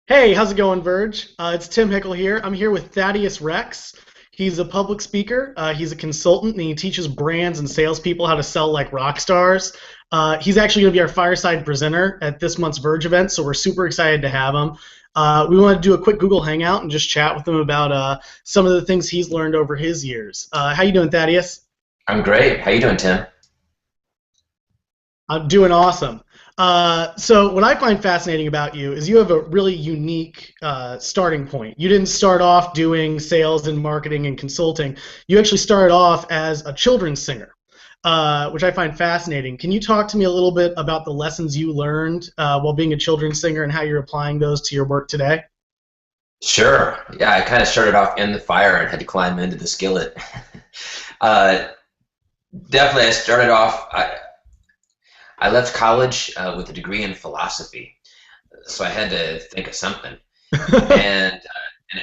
Hey, how's it going, Verge? It's Tim Hickle here. I'm here with Thaddeus Rex. He's a public speaker. He's a consultant, and he teaches brands and salespeople how to sell like rock stars. He's actually going to be our fireside presenter at this month's Verge event, so we're super excited to have him. We want to do a quick Google Hangout and just chat with him about some of the things he's learned over his years. How you doing, Thaddeus? I'm great. How you doing, Tim? I'm doing awesome. So what I find fascinating about you is you have a really unique starting point. You didn't start off doing sales and marketing and consulting. You actually started off as a children's singer, which I find fascinating. Can you talk to me a little bit about the lessons you learned while being a children's singer and how you're applying those to your work today? Sure. Yeah, I kind of started off in the fire and had to climb into the skillet. uh, Definitely, I started off. I left college with a degree in philosophy, so I had to think of something. And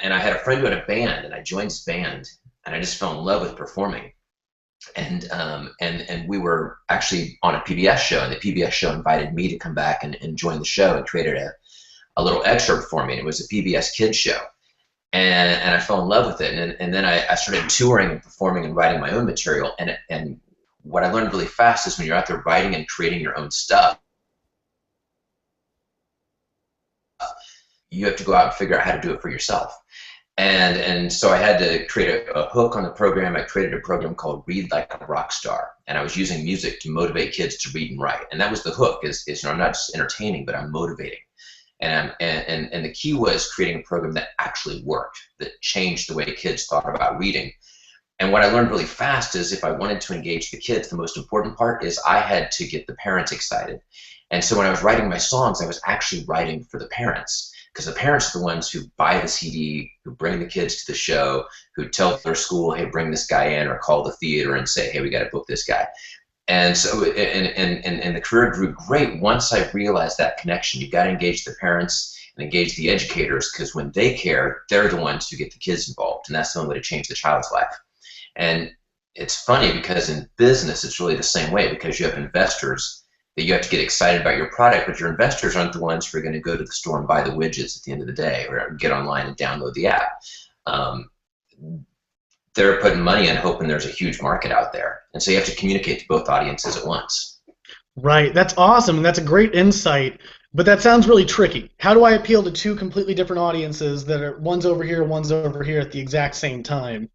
and I had a friend who had a band, and I joined his band, and I just fell in love with performing. And we were actually on a PBS show, and the PBS show invited me to come back and join the show and created a little excerpt for me. And it was a PBS kids show, and I fell in love with it. And then I started touring and performing and writing my own material. And what I learned really fast is when you're out there writing and creating your own stuff, you have to go out and figure out how to do it for yourself. And so I had to create a hook on the program. I created a program called Read Like a Rock Star, and I was using music to motivate kids to read and write. And that was the hook: I'm not just entertaining, but I'm motivating. And the key was creating a program that actually worked, that changed the way kids thought about reading. And what I learned really fast is if I wanted to engage the kids, the most important part is I had to get the parents excited. And so when I was writing my songs, I was actually writing for the parents, because the parents are the ones who buy the CD, who bring the kids to the show, who tell their school, hey, bring this guy in, or call the theater and say, hey, we got to book this guy. And so, and the career grew great once I realized that connection. You've got to engage the parents and engage the educators, because when they care, they're the ones who get the kids involved, and that's the only way to change the child's life. And it's funny because in business, it's really the same way, because you have investors that you have to get excited about your product, but your investors aren't the ones who are going to go to the store and buy the widgets at the end of the day, or get online and download the app. Um, they're putting money in hoping there's a huge market out there. And so you have to communicate to both audiences at once. Right, that's awesome, and that's a great insight. But that sounds really tricky. How do I appeal to two completely different audiences that are one's over here at the exact same time?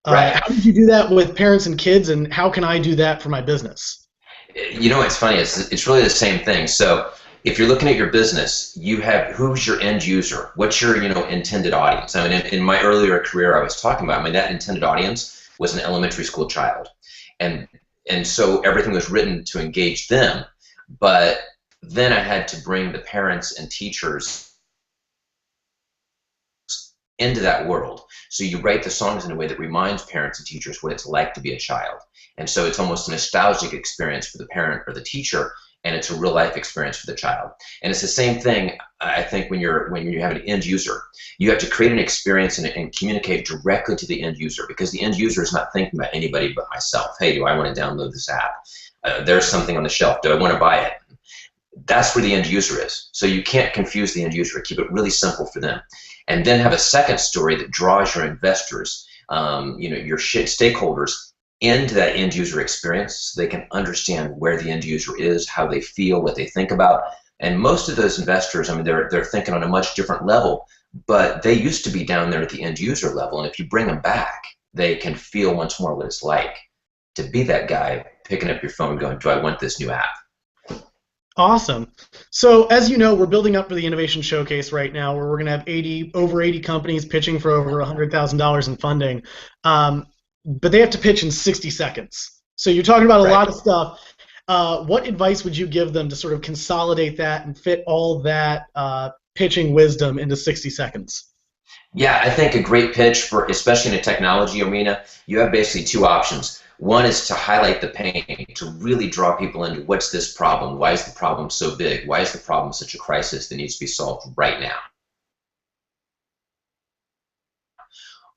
Right. How did you do that with parents and kids, and how can I do that for my business? You know, it's funny. It's really the same thing. So if you're looking at your business, you have who's your end user? What's your intended audience? I mean, in my earlier career, I was talking about. I mean, that intended audience was an elementary school child, and so everything was written to engage them. But then I had to bring the parents and teachers into that world. So you write the songs in a way that reminds parents and teachers what it's like to be a child. And so it's almost a nostalgic experience for the parent or the teacher, and it's a real life experience for the child. And it's the same thing, I think, when you have an end user. You have to create an experience and communicate directly to the end user, because the end user is not thinking about anybody but myself. Hey, do I want to download this app? There's something on the shelf. Do I want to buy it? That's where the end user is. So you can't confuse the end user. Keep it really simple for them. And then have a second story that draws your investors, your stakeholders into that end user experience, so they can understand where the end user is, how they feel, what they think about. And most of those investors, I mean, they're thinking on a much different level, but they used to be down there at the end user level. And if you bring them back, they can feel once more what it's like to be that guy picking up your phone going, do I want this new app? Awesome. So as you know, we're building up for the Innovation Showcase right now, where we're going to have over 80 companies pitching for over $100,000 in funding. But they have to pitch in 60 seconds. So you're talking about a Right. lot of stuff. What advice would you give them to sort of consolidate that and fit all that pitching wisdom into 60 seconds? Yeah, I think a great pitch for, especially in a technology arena, you have basically two options. One is to highlight the pain, to really draw people into what's this problem? Why is the problem so big? Why is the problem such a crisis that needs to be solved right now?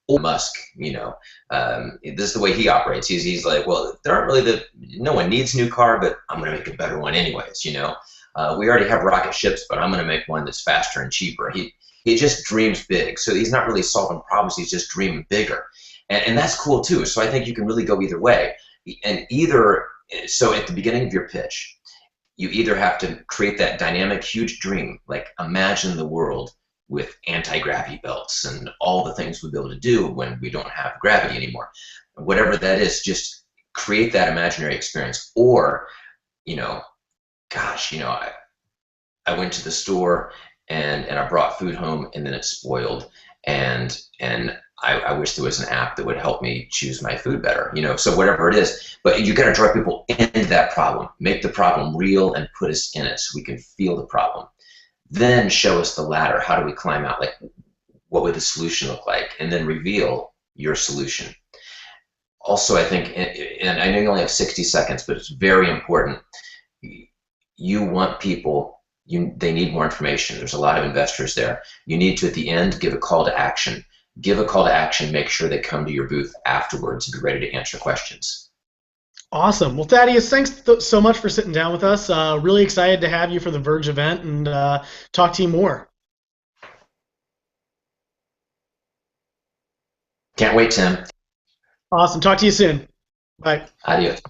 Or Musk, this is the way he operates. He's like, well, there aren't really no one needs a new car, but I'm going to make a better one anyways. We already have rocket ships, but I'm going to make one that's faster and cheaper. He just dreams big. So he's not really solving problems. He's just dreaming bigger. And that's cool too. So I think you can really go either way. And either, so at the beginning of your pitch, you either have to create that dynamic, huge dream, like imagine the world with anti-gravity belts and all the things we'll be able to do when we don't have gravity anymore. Whatever that is, just create that imaginary experience. Or, you know, gosh, I went to the store and I brought food home and then it spoiled. And I wish there was an app that would help me choose my food better, so whatever it is. But you got to draw people into that problem, make the problem real and put us in it so we can feel the problem. Then show us the ladder. How do we climb out? Like, what would the solution look like? And then reveal your solution. Also, I think, and I know you only have 60 seconds, but it's very important. You want people, they need more information. There's a lot of investors there. You need to, at the end, give a call to action. Give a call to action, make sure they come to your booth afterwards and be ready to answer questions. Awesome. Well, Thaddeus, thanks so much for sitting down with us. Really excited to have you for the Verge event and talk to you more. Can't wait, Tim. Awesome. Talk to you soon. Bye. Adios.